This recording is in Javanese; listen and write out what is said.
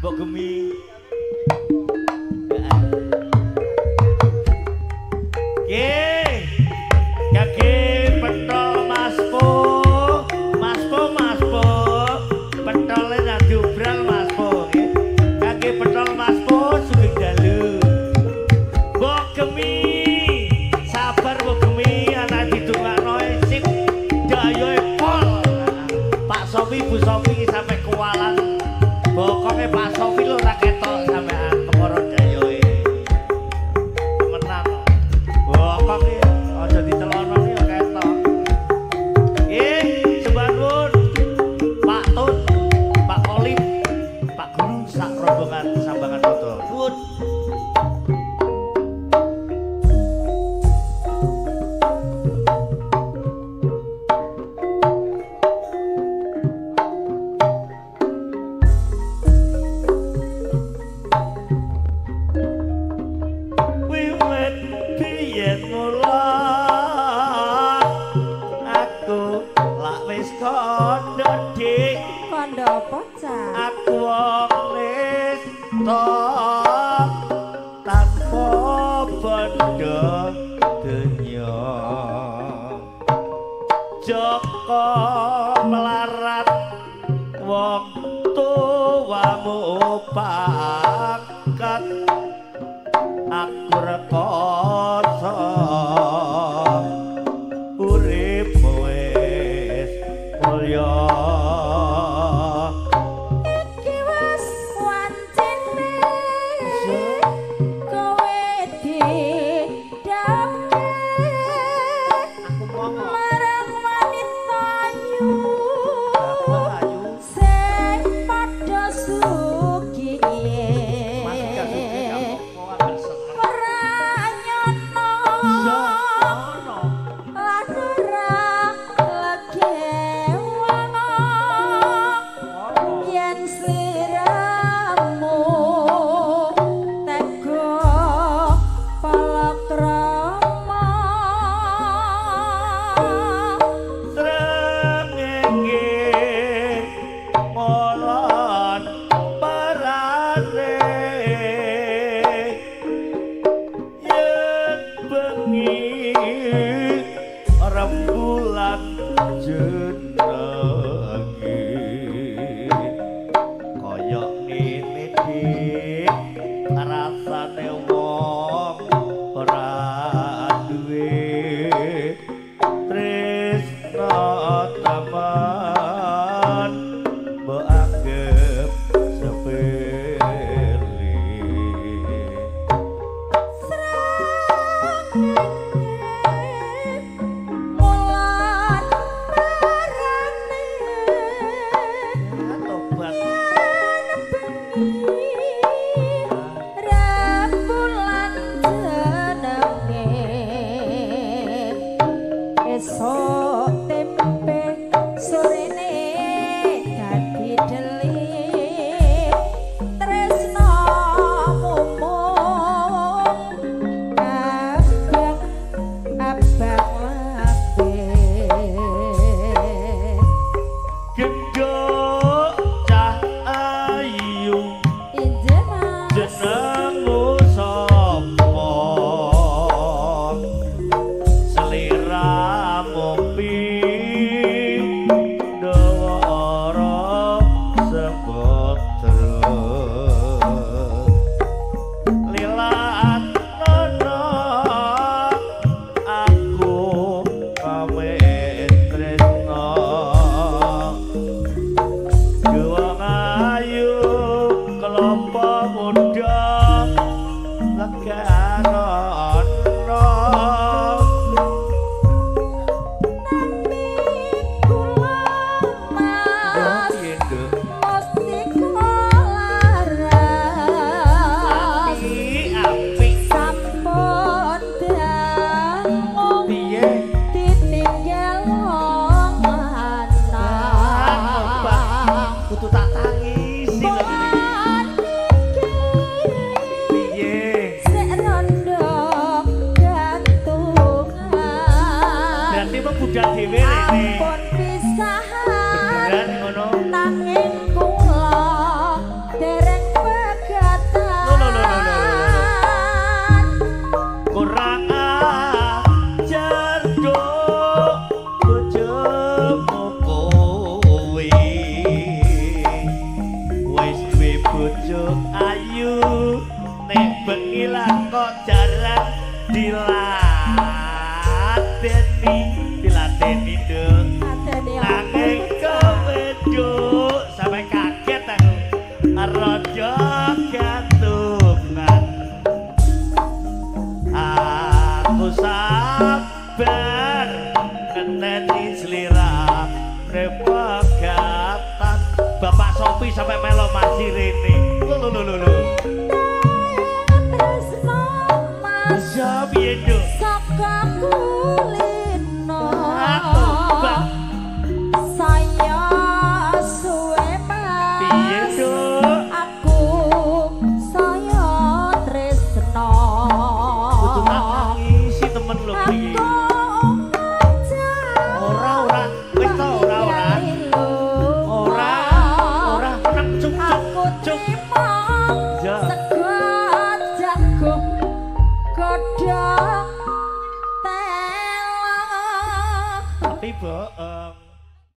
Mbok Gemi. Kaki pentol Maspo, pentolnya nak jubral Maspo, kaki pentol Maspo sugeng dalu. Mbok Gemi, sabar Mbok Gemi, anak didongakno sip, dayo pol. Pak Sofi, Bu Sofi sampai kualan, bokonge Pak Sofi lo tak ketok sampean kemoro dayoe. Temenan, bokonge. Aja ditelono ya ketok. Sembah nuwun Pak Tun, Pak Kolim, Pak Guru sak rombongan sambangan foto. Nuwun. Wiwit biyen mula kondo dik kondo apa cah aku wong lesta tanpa bondo dunya Joko melarat wong tuamu pangkat aku rekoso urip wis mulya iki wis wancine kowe didamke aku ngomong marang wanita apa ayu sing padha sugih masih gak suki kamu mau ambil seneng ora nyono rembulan jenengi koyok ngene dik rasane wong ora duwe tresna taman mbok anggap sepele esok tempe sorene dadi delik tresno mumung abang gendok cah ayu jenengmu sapa seliramu pindhawara sebut terus lilat nono aku pamit tresno juang ayu kelompok muda legano kudu tak tangisi bojo ayu nek bengi lan kok jarang dilateni nduk nanging keweduk sampai kaget aku raja gantungan aku sabar ngenteni slira repegatan Bapak Sopi sampai melo masih rene lho Sopi itu saka kulino saya suwe piye Duk aku saya tresno kudu nangis si temen lho iki ora wis to ora nang cuk ya segot jagung godhong telo tapi Mbok